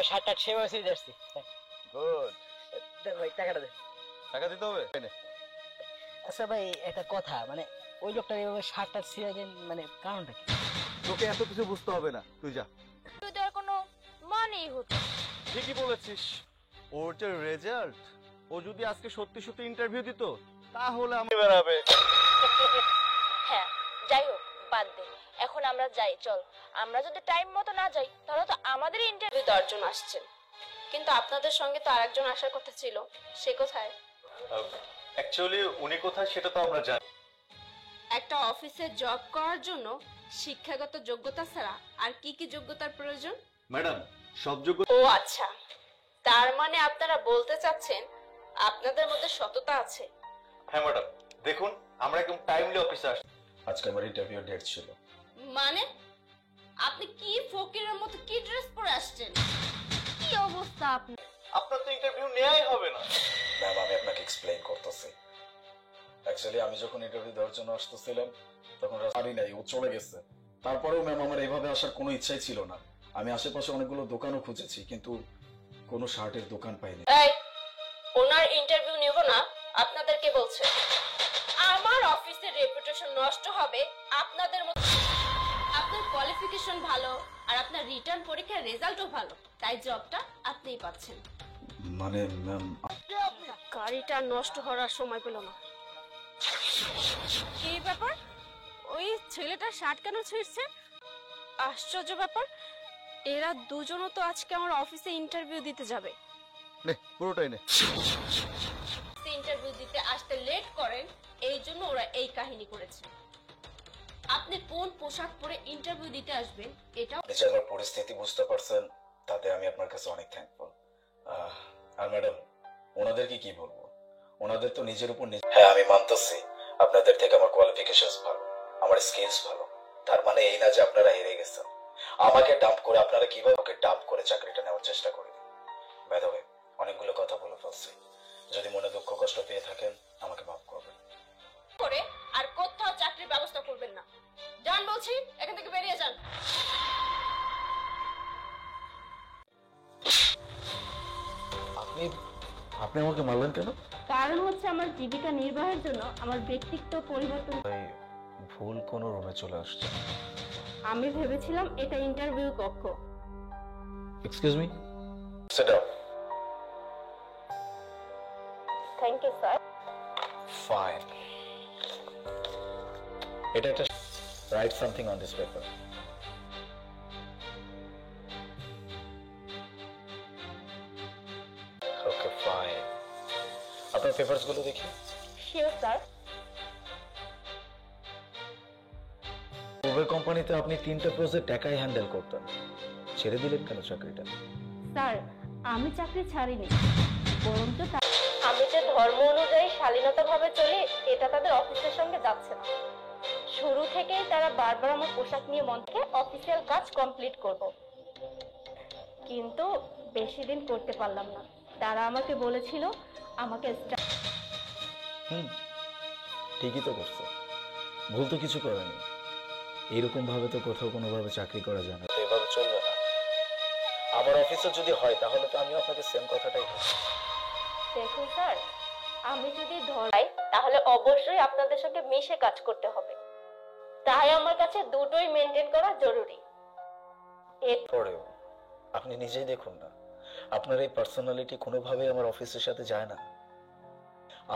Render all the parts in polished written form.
শার্টটা সেভাবে ছিঁড়ে আসছি। গুড। ভাই টাকাটা দে। টাকা দিতে হবে? আচ্ছা ভাই একটা কথা, মানে ওই লোকটা এভাবে শার্টটা ছিঁড়ে দেন, মানে কারণটা কি? তোকে এত কিছু বুঝতে হবে না, তুই যা। তুই দেওয়ার কোনো মানেই হতো না। ঠিকই বলেছিস। ওর যে রেজাল্ট, ও যদি আজকে সত্যি সত্যি ইন্টারভিউ দিত তাহলে আমি বেরাবে। হ্যাঁ, যাই হোক, বাদ দে। এখন আমরা যাই, চল। আমরা যদি টাইম মতো না যাই তাহলে তো আমাদের ইন্টারভিউ 10 জন আসছেন, কিন্তু আপনাদের সঙ্গে তো আরেকজন আসার কথা ছিল। সে কোথায়? অ্যাকচুয়ালি উনি কোথায় সেটা তো আমরা জানি। একটা অফিসে জব করার জন্য শিক্ষাগত যোগ্যতা ছাড়া আর কি কি যোগ্যতার প্রয়োজন? ম্যাডাম, সব যোগ্য। ও আচ্ছা, তার মানে আপনারা বলতে চাচ্ছেন আপনাদের মধ্যে সততা আছে। হ্যাঁ ম্যাডাম, দেখুন আমরা একদম টাইমলি অফিসে আসছি। আজকে আমার ইন্টারভিউ ডেট ছিল। মানে আপনি কি ফকিরের মতো কি ড্রেস পরে আসছেন? কি অবস্থা আপনার? আপনার তো ইন্টারভিউ নেয়াই হবে না। ম্যাম, আমি আপনাকে এক্সপ্লেইন করতেছি। অ্যাকচুয়ালি আমি যখন ইন্টারভিউ দেওয়ার জন্য আসতেছিলাম তখন পারি নাই, ও চলে গেছে। তারপরেও ম্যাম আমার এইভাবে আসার কোনো ইচ্ছাই ছিল না। আমি আশেপাশে অনেকগুলো দোকানও খুঁজেছি, কিন্তু কোনো শার্টের দোকান পাইনি। এই, ওনার ইন্টারভিউ নেব না আপনাদেরকে বলছে। আমার অফিসের রেপুটেশন নষ্ট হবে আপনাদের মতো। আপনার কোয়ালিফিকেশন ভালো আর আপনার রিটার্ন পরীক্ষার রেজাল্টও ভালো, তাই জবটা আপনিই পাচ্ছেন। মানে ম্যাম, গাড়িটা নষ্ট হওয়ার সময় পেল না। কি ব্যাপার? ওই ছেলেটার শার্ট কেন ছিঁড়ছে? আশ্চর্য ব্যাপার, এরা দুজনও তো আজকে আমার অফিসে ইন্টারভিউ দিতে যাবে। নে পুরোটাই নে। ইন্টারভিউ দিতে আসতে লেট করেন, এই জন্য ওরা এই কাহিনী করেছে। আপনি কোন পোশাক পরে ইন্টারভিউ দিতে আসবেন এটা আপনি যে আমার পরিস্থিতি বুঝতে পারছেন, তাতে আমি আপনার কাছে অনেক থ্যাঙ্কফুল। আর ম্যাডাম, ওনাদেরকে কি বলবো? ওনাদের তো নিজের উপর হ্যাঁ, আমি মানতেছি আপনাদের থেকে আমার কোয়ালিফিকেশনস ভালো, আমার স্কিলস ভালো। তার মানে এই না যে আপনারা হেরে গেছেন। আমাকে ডাম্প করে আপনারা কিভাবে ওকে ডাম্প করে চাকরিটা নেওয়ার চেষ্টা করেন। বাই দ্য ওয়ে, অনেকগুলো কথা বলে ফেলছি। যদি মনে দুঃখ কষ্ট পেয়ে থাকেন আমাকে মাফ করবেন। করে আর কোথাও চাকরির ব্যবস্থা করবেন না। যান বলছি, এখান থেকে বেরিয়ে যান। আপনি আপনি আমাকে মারলেন কেন? কারণ হচ্ছে আমার জীবিকা নির্বাহের জন্য আমার ব্যক্তিত্ব পরিবর্তন। ভুল কোনো রুমে চলে আসছে। আমি ভেবেছিলাম এটা ইন্টারভিউ কক্ষ। Excuse me, sit down. Thank you sir. Fine. এটা একটা write something on this paper. Okay fine. আপনার পেপারস গুলো দেখি। Sure sir. পূর্বের কোম্পানিতে আপনি 3টা প্রজেক্ট একাই হ্যান্ডেল করতেন, ছেড়ে দিলেন কেন চাকরিটা? স্যার, আমি চাকরি ছাড়িনি, বরঞ্চ আমি যে ধর্ম অনুযায়ী শালীনতাভাবে চলি এটা তাদের অফিসের সঙ্গে যাচ্ছে না। শুরু থেকেই তারা বারবার আমার পোশাক নিয়ে মন থেকে অফিসিয়াল কাজ কমপ্লিট করব, কিন্তু বেশি দিন করতে পারলাম না। তারা আমাকে বলেছিল আমাকে ঠিকই তো করছে, ভুল তো কিছু করেনি। এইরকম ভাবে তো কোথাও কোনোভাবে চাকরি করা যায় না, তো এভাবে চলবে না। আমার অফিসে যদি হয় তাহলে তো আমি আপনাকে সেম কথাটাই বলবো। দেখুন স্যার, আমি যদি ধরাই তাহলে অবশ্যই আপনাদের সঙ্গে মিশে কাজ করতে হবে, তাই আমার কাছে দুটোই মেনটেন করা জরুরি। এরপরেও আপনি নিজেই দেখুন না, আপনার এই পার্সোনালিটি কোনোভাবেই আমার অফিসের সাথে যায় না।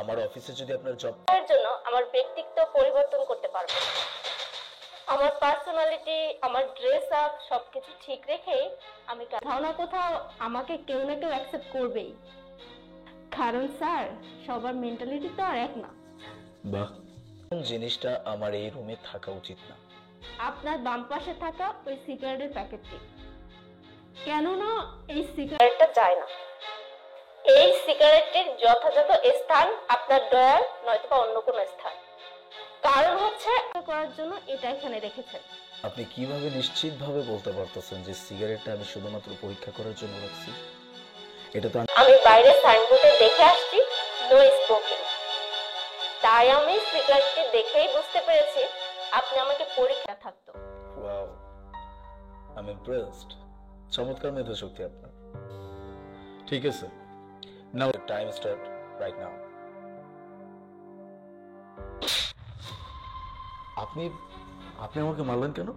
আমার অফিসে যদি আপনার জব এর জন্য আমার ব্যক্তিত্ব পরিবর্তন করতে পারবো। আমার পার্সোনালিটি, আমার ড্রেস আপ সবকিছু ঠিক রেখেই আমি কোথাও না কোথাও আমাকে কেউ না কেউ অ্যাকসেপ্ট করবেই। কারণ স্যার, সবার মেন্টালিটি তো আর এক না। বাহ, জিনিসটা আমার এই রুমে থাকা উচিত না। আপনার বাম পাশে থাকা ওই সিগারেটের প্যাকেটটি, কেননা এই সিগারেটটা যায় না। এই সিগারেটটির যথাযথ স্থান আপনার ড্রয়ার নয়তো অন্য কোনো স্থান। কারণ হচ্ছে করার জন্য এটা এখানে রেখেছেন। আপনি কিভাবে নিশ্চিতভাবে বলতে পারতেছেন যে সিগারেটটা আমি শুধুমাত্র পরীক্ষা করার জন্য রাখছি? এটা তো আমি বাইরে সাইনবোর্ডে দেখে আসছি নো স্মোকিং, তাই আমি সিগারেটটি দেখেই বুঝতে পেরেছি আপনি আমাকে পরীক্ষা থাকতো। Wow, I am impressed. চমৎকার মেধাশক্তি আপনার। ঠিক আছে, নাও টাইম স্টার্ট রাইট নাও। আপনি আপনি আমাকে মারলেন কেন?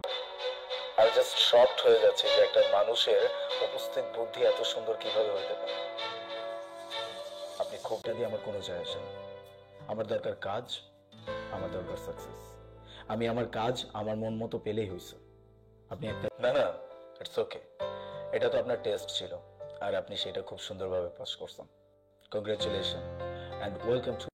আমি জাস্ট শকড হয়ে যাচ্ছি যে একটা মানুষের উপস্থিত বুদ্ধি এত সুন্দর কিভাবে হইতে পারে। আপনি ক্ষোভটা দিয়ে আমার কোনো যায় আসে না। আমার দরকার কাজ, আমার দরকার সাকসেস। আমি আমার কাজ আমার মন মতো পেলেই হইছে। আপনি একটা না না, ইটস ওকে, এটা তো আপনার টেস্ট ছিল আর আপনি সেটা খুব সুন্দরভাবে পাস করছেন। Congratulation and welcome to